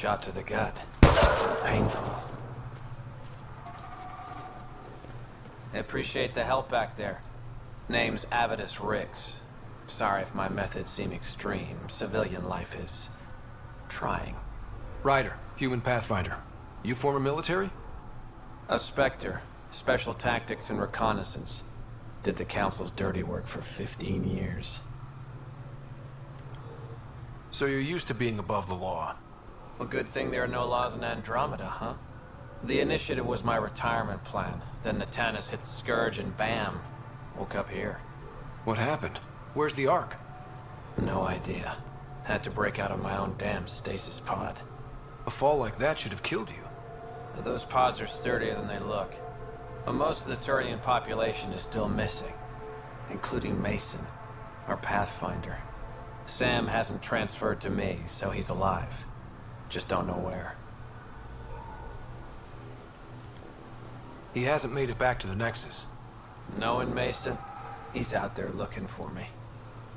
shot to the gut. Painful. I appreciate the help back there. Name's Avidus Rix. Sorry if my methods seem extreme. Civilian life is trying. Ryder, human pathfinder. You former military? A Spectre. Special tactics and reconnaissance. Did the Council's dirty work for 15 years. So you're used to being above the law. Well, good thing there are no laws in Andromeda, huh? The initiative was my retirement plan. Then Natanus hit the Scourge and bam, woke up here. What happened? Where's the Ark? No idea. Had to break out of my own damn stasis pod. A fall like that should have killed you. Those pods are sturdier than they look. But most of the Turian population is still missing, including Mason, our pathfinder. Sam hasn't transferred to me, so he's alive. Just don't know where. He hasn't made it back to the Nexus. Knowing Mason, he's out there looking for me.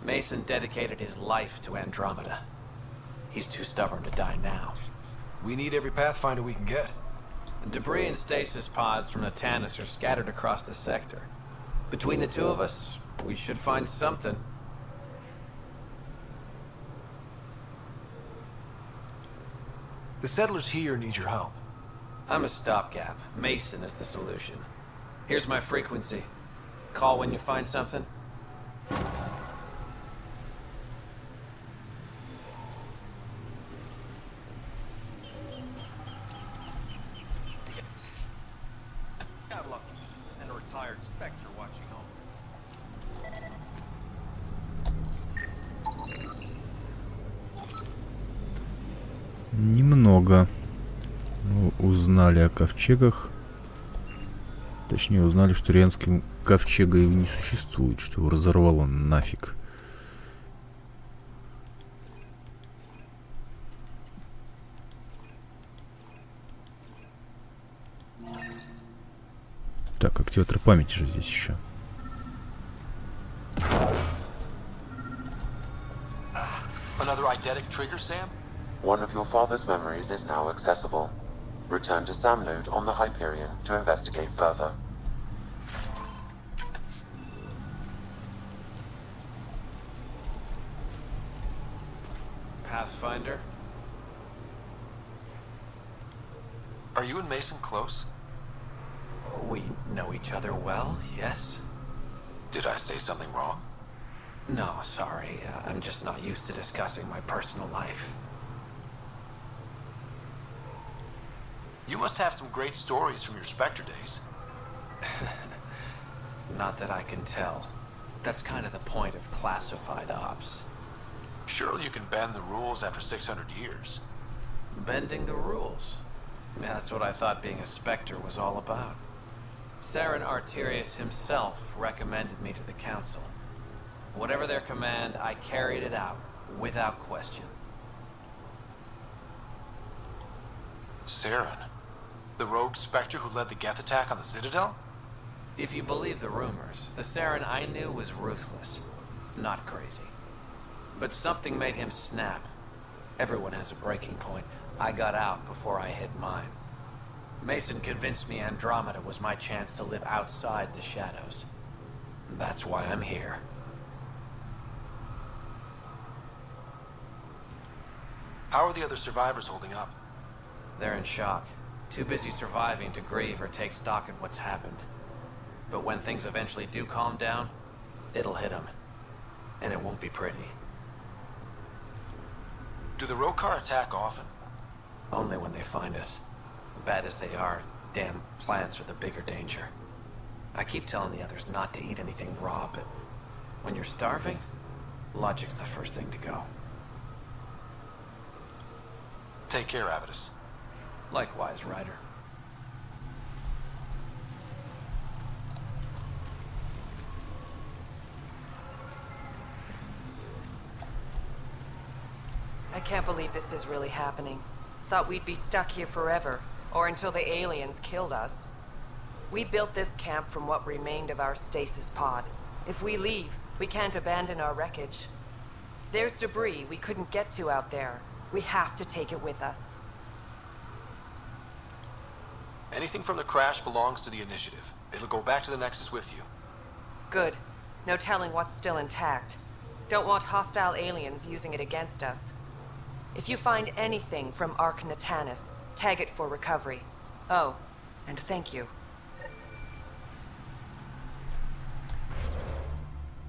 Mason dedicated his life to Andromeda. He's too stubborn to die now. We need every pathfinder we can get. Debris and stasis pods from Natanus are scattered across the sector. Between the two of us, we should find something. The settlers here need your help. I'm a stopgap. Mason is the solution. Here's my frequency. Call when you find something. And a retired Spectre watching over. Немного узнали о ковчегах. Точнее, узнали, что Рианским ковчега его не существует, что его разорвало нафиг. Так, активатор памяти же здесь еще. Another eidetic trigger, Sam? One of your father's memories is now accessible. Return to Samlood on the Hyperion to investigate further. Pathfinder? Are you and Mason close? We know each other well, yes? Did I say something wrong? No, sorry. I'm just not used to discussing my personal life. You must have some great stories from your Spectre days. Not that I can tell. That's kind of the point of classified ops. Surely you can bend the rules after 600 years. Bending the rules. Yeah, that's what I thought being a Spectre was all about. Saren Arterius himself recommended me to the Council. Whatever their command, I carried it out, without question. Saren? The rogue Spectre who led the Geth attack on the Citadel? If you believe the rumors, the Saren I knew was ruthless, not crazy. But something made him snap. Everyone has a breaking point. I got out before I hit mine. Mason convinced me Andromeda was my chance to live outside the shadows. That's why I'm here. How are the other survivors holding up? They're in shock. Too busy surviving to grieve or take stock in what's happened. But when things eventually do calm down, it'll hit them. And it won't be pretty. Do the Rokar attack often? Only when they find us. Bad as they are, damn plants are the bigger danger. I keep telling the others not to eat anything raw, but when you're starving, logic's the first thing to go. Take care, Avidus. Likewise, Ryder. I can't believe this is really happening. Thought we'd be stuck here forever, or until the aliens killed us. We built this camp from what remained of our stasis pod. If we leave, we can't abandon our wreckage. There's debris we couldn't get to out there. We have to take it with us. Anything from the crash belongs to the initiative. It'll go back to the Nexus with you. Good. No telling what's still intact. Don't want hostile aliens using it against us. If you find anything from Ark Natanis, tag it for recovery. Oh, and thank you.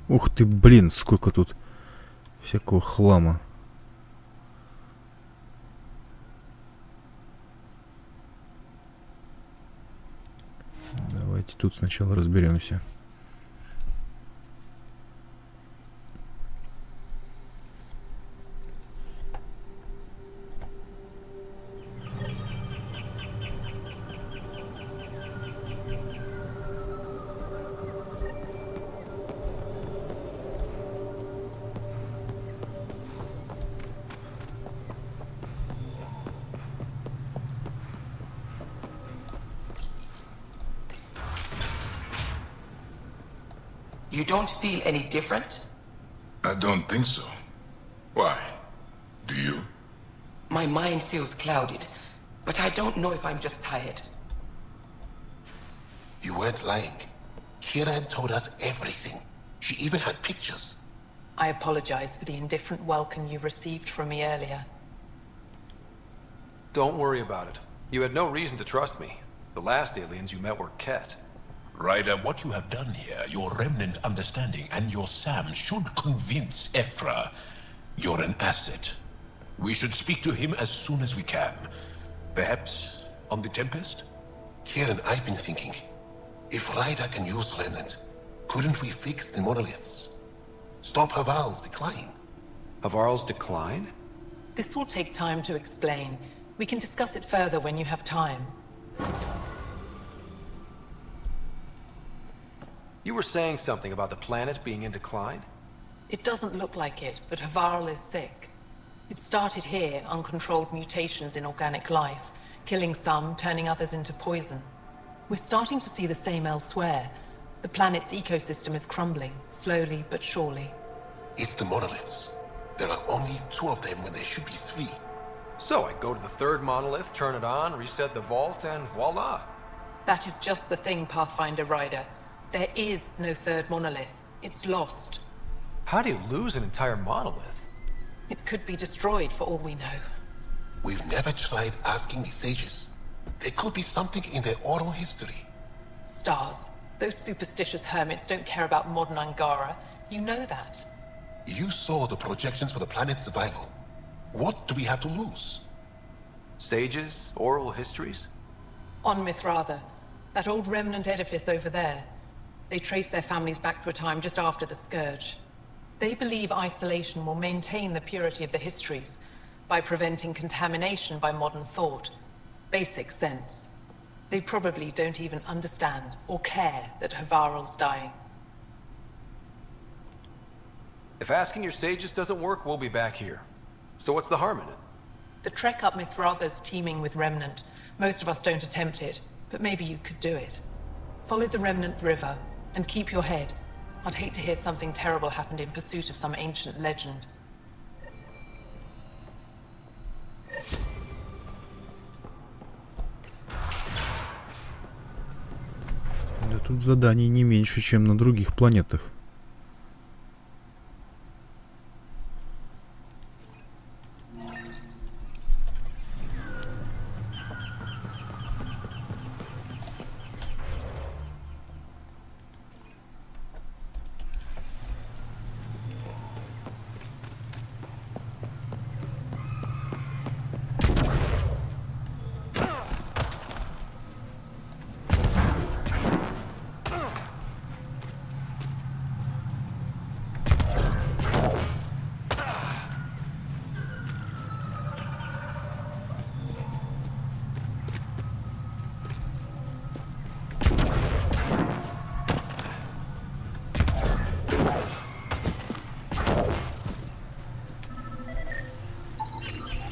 Ух ты, блин, сколько тут всякого хлама. Давайте тут сначала разберемся. You don't feel any different? I don't think so. Why? Do you? My mind feels clouded, but I don't know if I'm just tired. You weren't lying. Kira had told us everything. She even had pictures. I apologize for the indifferent welcome you received from me earlier. Don't worry about it. You had no reason to trust me. The last aliens you met were Ket. Ryder, what you have done here, your remnant understanding and your Sam should convince Ephra you're an asset. We should speak to him as soon as we can. Perhaps on the Tempest? Kieran, I've been thinking. If Ryder can use remnant, couldn't we fix the monoliths? Stop Havarl's decline. Havarl's decline? This will take time to explain. We can discuss it further when you have time. You were saying something about the planet being in decline? It doesn't look like it, but Havarl is sick. It started here, uncontrolled mutations in organic life, killing some, turning others into poison. We're starting to see the same elsewhere. The planet's ecosystem is crumbling, slowly but surely. It's the monoliths. There are only 2 of them when there should be 3. So I go to the 3rd monolith, turn it on, reset the vault, and voila. That is just the thing, Pathfinder Ryder. There is no 3rd monolith. It's lost. How do you lose an entire monolith? It could be destroyed for all we know. We've never tried asking the sages. There could be something in their oral history. Stars. Those superstitious hermits don't care about modern Angara. You know that. You saw the projections for the planet's survival. What do we have to lose? Sages? Oral histories? On Mithratha. That old remnant edifice over there. They trace their families back to a time just after the Scourge. They believe isolation will maintain the purity of the histories by preventing contamination by modern thought. Basic sense. They probably don't even understand or care that Havarl's dying. If asking your sages doesn't work, we'll be back here. So what's the harm in it? The trek up Mithratha's teeming with remnant. Most of us don't attempt it, but maybe you could do it. Follow the remnant river, and keep your head. I'd hate to hear something terrible happened in pursuit of some ancient legend. Да тут заданий не меньше, чем на других планетах.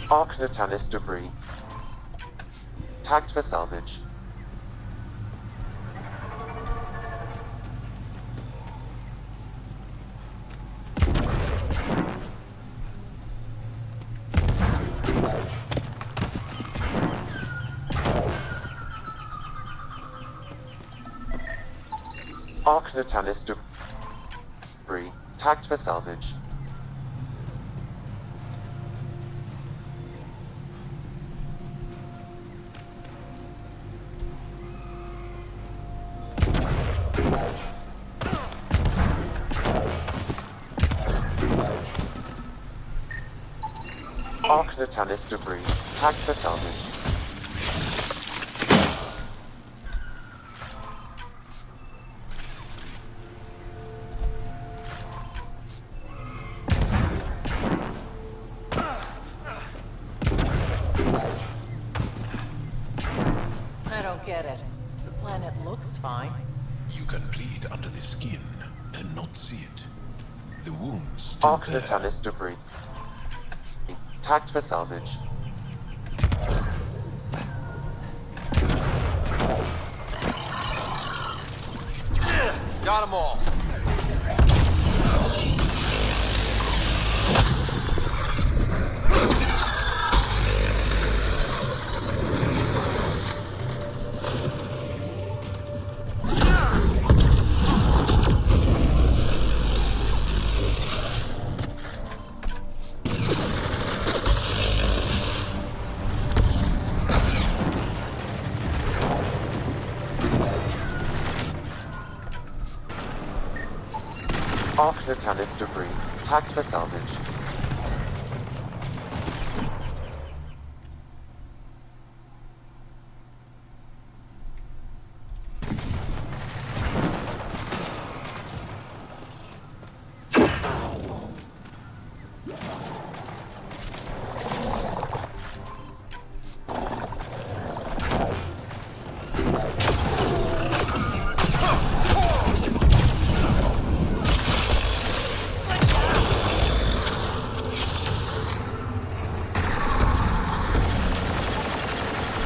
Ark Natalis debris. Tagged for salvage. Arc Natalis debris, tagged for salvage. Arc Natalis debris, tagged for salvage. I don't get it. The planet looks fine. You can bleed under the skin and not see it. The wounds still Arc there. Natalis debris, tagged for salvage. Got them all. Arc Natalis debris, tagged for salvage.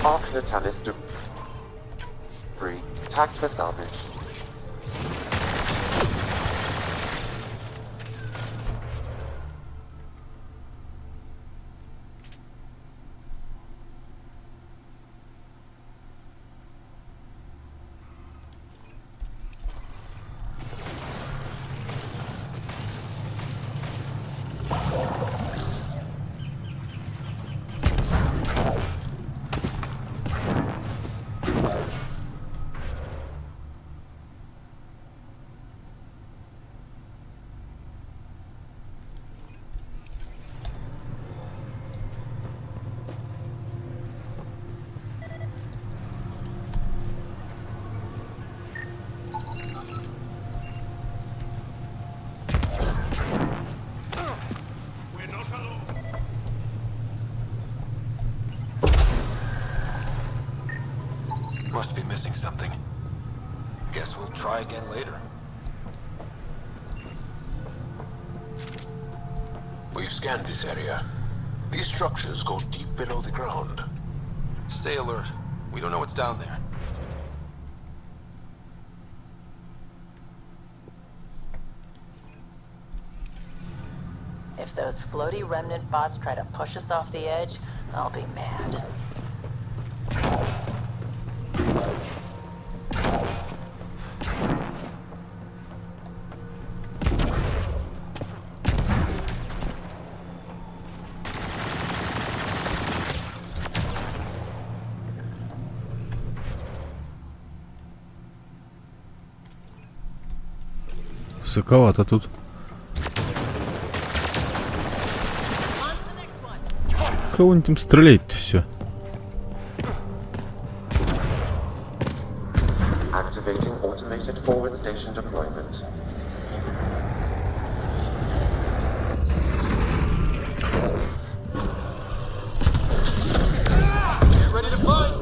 Arc Natalis debris, tagged for salvage. Must be missing something. Guess we'll try again later. We've scanned this area. These structures go deep below the ground. Stay alert. We don't know what's down there. If those floaty remnant bots try to push us off the edge, I'll be mad. Высоковато тут. Кого-нибудь там стреляет-то все. Activating automated forward station deployment. Get ready to fight!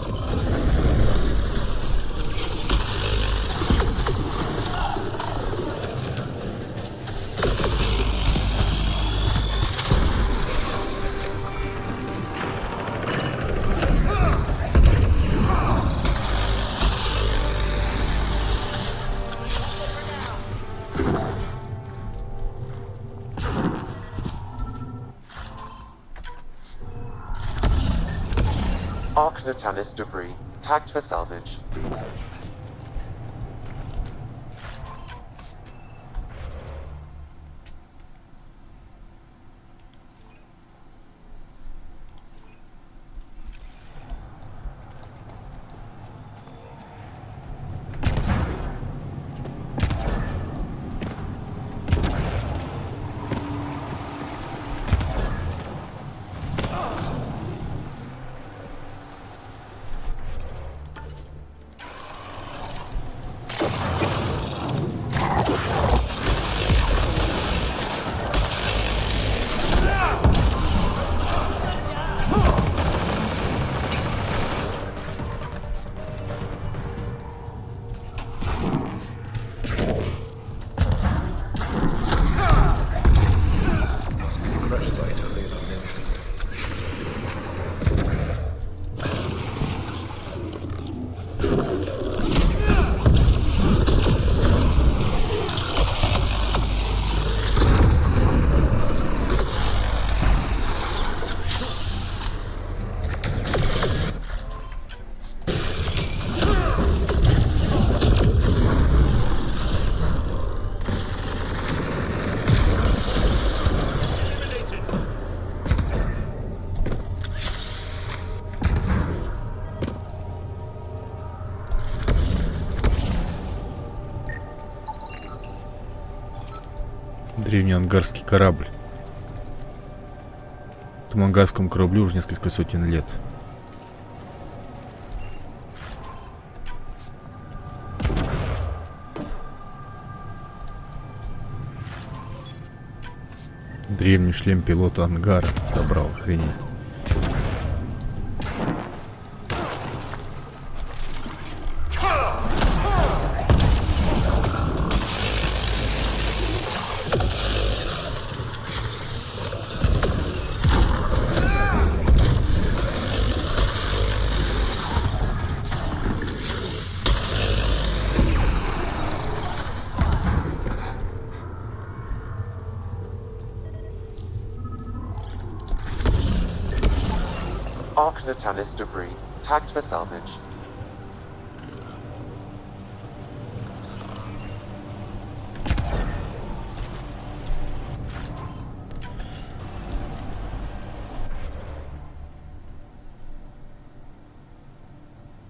Arc Natalis debris, tagged for salvage. Древний ангарский корабль. Этому ангарскому кораблю уже несколько сотен лет. Древний шлем пилота ангара. Добрал, охренеть. Arc Natalis debris, tagged for salvage.